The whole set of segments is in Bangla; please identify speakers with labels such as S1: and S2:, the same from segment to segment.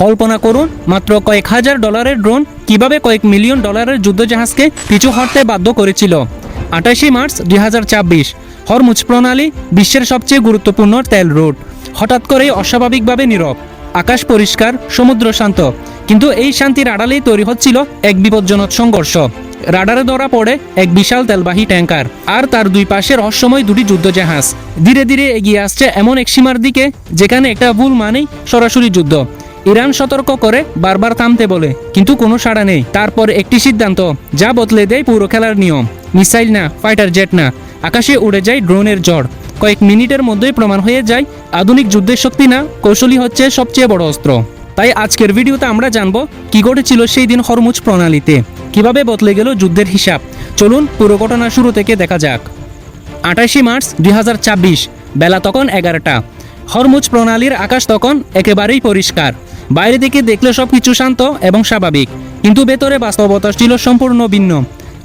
S1: কল্পনা করুন, মাত্র কয়েক হাজার ডলারের ড্রোন কিভাবে কয়েক মিলিয়ন ডলারের যুদ্ধজাহাজকে পিছু হটতে বাধ্য করেছিল। 28 মার্চ 2024, হরমুজ প্রণালী, বিশ্বের সবচেয়ে গুরুত্বপূর্ণ তেল রুট, হঠাৎ করেই অস্বাভাবিকভাবে নীরব। আকাশ পরিষ্কার, সমুদ্র শান্ত, কিন্তু এই শান্তির আড়ালেই তৈরি হচ্ছিল এক বিপজ্জনক সংঘর্ষ। রাডারে ধরা পড়ে এক বিশাল তেলবাহী ট্যাঙ্কার, আর তার দুই পাশে রহস্যময় দুটি যুদ্ধজাহাজ ধীরে ধীরে এগিয়ে আসছে এমন এক সীমার দিকে যেখানে একটা ভুল মানেই সরাসরি যুদ্ধ। ইরান সতর্ক করে, বারবার থামতে বলে, কিন্তু কোনো সাড়া নেই। তারপর একটি সিদ্ধান্ত যা বদলে দেয় পুরো খেলার নিয়ম। মিসাইল না, ফাইটার জেট না, আকাশে উড়ে যায় ড্রোনের ঝড়। কয়েক মিনিটের মধ্যেই প্রমাণ হয়ে যায় আধুনিক যুদ্ধের শক্তি না, কৌশলী হচ্ছে সবচেয়ে বড় অস্ত্র। তাই আজকের ভিডিওতে আমরা জানব কি ঘটেছিল সেই দিন হরমুজ প্রণালীতে, কিভাবে বদলে গেল যুদ্ধের হিসাব। চলুন পুরো ঘটনা শুরু থেকে দেখা যাক। 28 মার্চ 2024, বেলা তখন 11টা। হরমুজ প্রণালীর আকাশ তখন একেবারেই পরিষ্কার। বাইরে থেকে দেখলে সবকিছু শান্ত এবং স্বাভাবিক, কিন্তু ভেতরে বাস্তবতা ছিল সম্পূর্ণ ভিন্ন।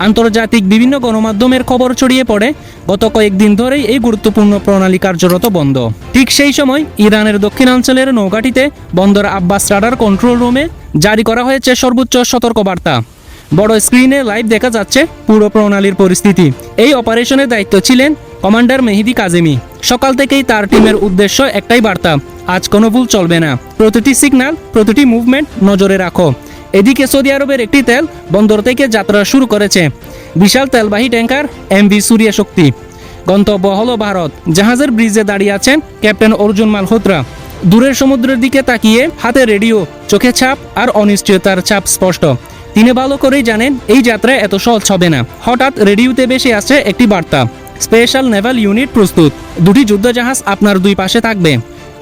S1: আন্তর্জাতিক বিভিন্ন গণমাধ্যমের খবর ছড়িয়ে পড়ে গত কয়েকদিন ধরেই এই গুরুত্বপূর্ণ প্রণালী কার্যরত বন্ধ। ঠিক সেই সময় ইরানের দক্ষিণাঞ্চলের নৌঘাটিতে বন্দর আব্বাস রাডার কন্ট্রোল রুমে জারি করা হয়েছে সর্বোচ্চ সতর্কবার্তা। বড় স্ক্রিনে লাইভ দেখা যাচ্ছে পুরো প্রণালীর পরিস্থিতি। এই অপারেশনের দায়িত্ব ছিলেন কমান্ডার মেহেদি কাজেমি। সকাল থেকেই তার টিমের উদ্দেশ্য একটাই বার্তা, আজ কোনো ভুল চলবে না। প্রতিটি সিগন্যাল, প্রতিটি মুভমেন্ট নজরে রাখো। এদিকে সৌদি আরবের একটি তেল বন্দর থেকে যাত্রা শুরু করেছে বিশাল তেলবাহী ট্যাঙ্কার এমভি সূর্য শক্তি। গন্তব্য হলো ভারত। জাহাজের ব্রিজে দাঁড়িয়ে আছেন ক্যাপ্টেন অর্জুন মালহোত্রা। দূরের সমুদ্রের দিকে তাকিয়ে হাতে রেডিও, চোখে ছাপ আর অনিশ্চয়তার ছাপ স্পষ্ট। তিনি ভালো করেই জানেন এই যাত্রা এত সহজ হবে না। হঠাৎ রেডিওতে ভেসে আসছে একটি বার্তা, স্পেশাল নেভাল ইউনিট প্রস্তুত, দুটি যুদ্ধজাহাজ আপনার দুই পাশে থাকবে।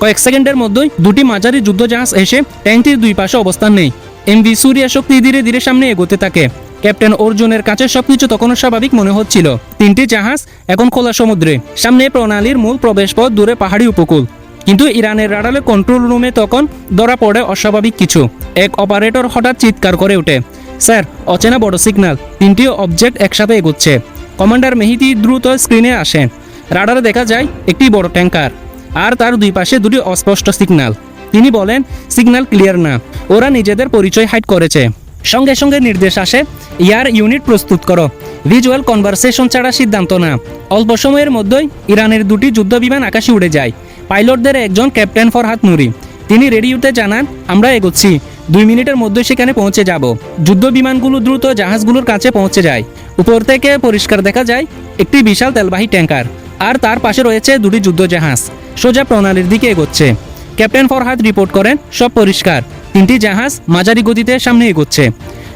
S1: কয়েক সেকেন্ডের মধ্যেই দুটি মাঝারি যুদ্ধজাহাজ এসে ট্যাঙ্কটির দুই পাশে অবস্থান নেই। এমভি সূর্য শক্তি ধীরে ধীরে সামনে এগোতে থাকে। ক্যাপ্টেন অর্জুনের কাছে সবকিছু তখনও স্বাভাবিক মনে হচ্ছিল। তিনটি জাহাজ এখন খোলা সমুদ্রে, সামনে প্রণালীর মূল প্রবেশপথ, দূরে পাহাড়ি উপকূল। কিন্তু ইরানের রাডারের কন্ট্রোল রুমে তখন ধরা পড়ে অস্বাভাবিক কিছু। এক অপারেটর হঠাৎ চিৎকার করে ওঠে, স্যার, অচেনা বড় সিগন্যাল, তিনটি অবজেক্ট একসাথে এগোচ্ছে। কমান্ডার মেহেদি দ্রুত স্ক্রিনে আসেন। রাডারে দেখা যায় একটি বড় ট্যাঙ্কার, আর তার দুই পাশে দুটি অস্পষ্ট সিগন্যাল। তিনি বলেন, সিগন্যাল ক্লিয়ার না, ওরা নিজেদের পরিচয় হাইড করেছে। সঙ্গে সঙ্গে নির্দেশ আসে, এয়ার ইউনিট প্রস্তুত করো, ভিজুয়াল কনভারসেশন ছাড়া সিদ্ধান্ত না। অল্প সময়ের মধ্যেই ইরানের দুটি যুদ্ধবিমান আকাশে উড়ে যায়। পাইলটদের একজন ক্যাপ্টেন ফরহাদ নুরি, তিনি রেডিওতে জানান, আমরা এগোচ্ছি, 2 মিনিটের মধ্যে সেখানে পৌঁছে যাব। যুদ্ধ বিমানগুলো দ্রুত জাহাজগুলোর কাছে পৌঁছে যায়। উপর থেকে পরিষ্কার দেখা যায় একটি বিশাল তেলবাহী ট্যাঙ্কার, আর তার পাশে রয়েছে দুটি যুদ্ধজাহাজ, সোজা প্রণালীর দিকে এগোচ্ছে। ক্যাপ্টেন ফরহাদ রিপোর্ট করেন, সব পরিষ্কার, তিনটি জাহাজ মাঝারি গতিতে সামনে এগোচ্ছে।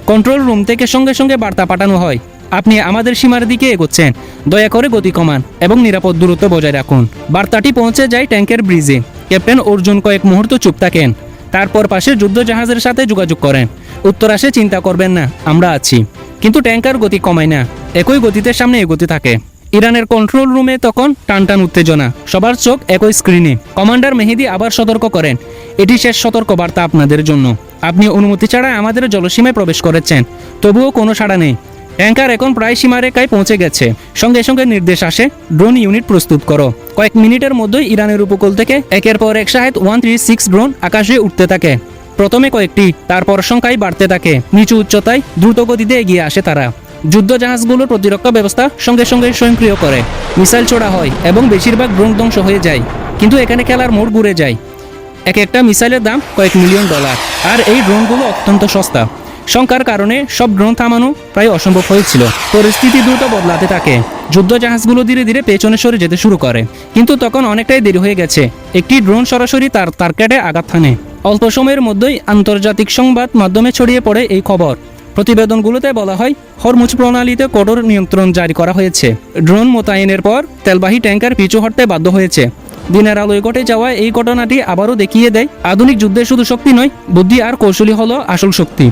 S1: কন্ট্রোল রুম থেকে সঙ্গে সঙ্গে বার্তা পাঠানো হয়, আপনি আমাদের সীমার দিকে এগোচ্ছেন, দয়া করে গতি কমান এবং নিরাপদ দূরত্ব বজায় রাখুন। বার্তাটি পৌঁছে যায় ট্যাঙ্কের ব্রিজে। ক্যাপ্টেন অর্জুন কয়েক মুহূর্ত চুপ থাকেন, তারপর পাশের যুদ্ধজাহাজের সাথে যোগাযোগ করেন। উত্তর আসে, চিন্তা করবেন না, আমরা আছি। কিন্তু ট্যাঙ্কার গতি কমায় না, একই গতিতে সামনে এগোতে থাকে। ইরানের কন্ট্রোল রুমে তখন টানটান উত্তেজনা, সবার চোখ একই স্ক্রিনে। কমান্ডার মেহেদি আবার সতর্ক করেন, এটি শেষ সতর্ক বার্তা আপনাদের জন্য। আপনি অনুমতি ছাড়া আমাদের জলসীমায় প্রবেশ করেছেন, তবুও কোনো সাড়া নেই। ট্যাঙ্কার এখন প্রায় সীমারেখায় পৌঁছে গেছে। সঙ্গে সঙ্গে নির্দেশ আসে, ড্রোন ইউনিট প্রস্তুত করো। কয়েক মিনিটের মধ্যেই ইরানের উপকূল থেকে একের পর এক শাহেদ 136 ড্রোন আকাশে উঠতে থাকে। প্রথমে কয়েকটি, তারপর সংখ্যায় বাড়তে থাকে। নিচু উচ্চতায় দ্রুত গতিতে এগিয়ে আসে তারা। যুদ্ধজাহাজগুলোর প্রতিরক্ষা ব্যবস্থা সঙ্গে সঙ্গে স্বয়ংক্রিয় করে। মিসাইল ছোড়া হয় এবং বেশিরভাগ ড্রোন ধ্বংস হয়ে যায়। কিন্তু এখানে খেলার মোড় ঘুরে যায়। এক একটা মিসাইলের দাম কয়েক মিলিয়ন ডলার, আর এই ড্রোনগুলো অত্যন্ত সস্তা। সংখ্যার কারণে সব ড্রোন থামানো প্রায় অসম্ভব হয়েছিল। পরিস্থিতি দ্রুত বদলাতে থাকে। যুদ্ধজাহাজগুলো ধীরে ধীরে পেছনে সরে যেতে শুরু করে, কিন্তু তখন অনেকটাই দেরি হয়ে গেছে। একটি ড্রোন সরাসরি তার টার্গেটে আঘাত হানে। অল্প সময়ের মধ্যেই আন্তর্জাতিক সংবাদ মাধ্যমে ছড়িয়ে পড়ে এই খবর। প্রতিবেদনগুলোতে বলা হয়, হরমুজ প্রণালীতে কঠোর নিয়ন্ত্রণ জারি করা হয়েছে। ড্রোন মোতায়েনের পর তেলবাহী ট্যাঙ্কার পিছু হটতে বাধ্য হয়েছে। দিনের আলোয় ঘটে যাওয়া এই ঘটনাটি আবারও দেখিয়ে দেয়, আধুনিক যুদ্ধে শুধু শক্তি নয়, বুদ্ধি আর কৌশলী হলো আসল শক্তি।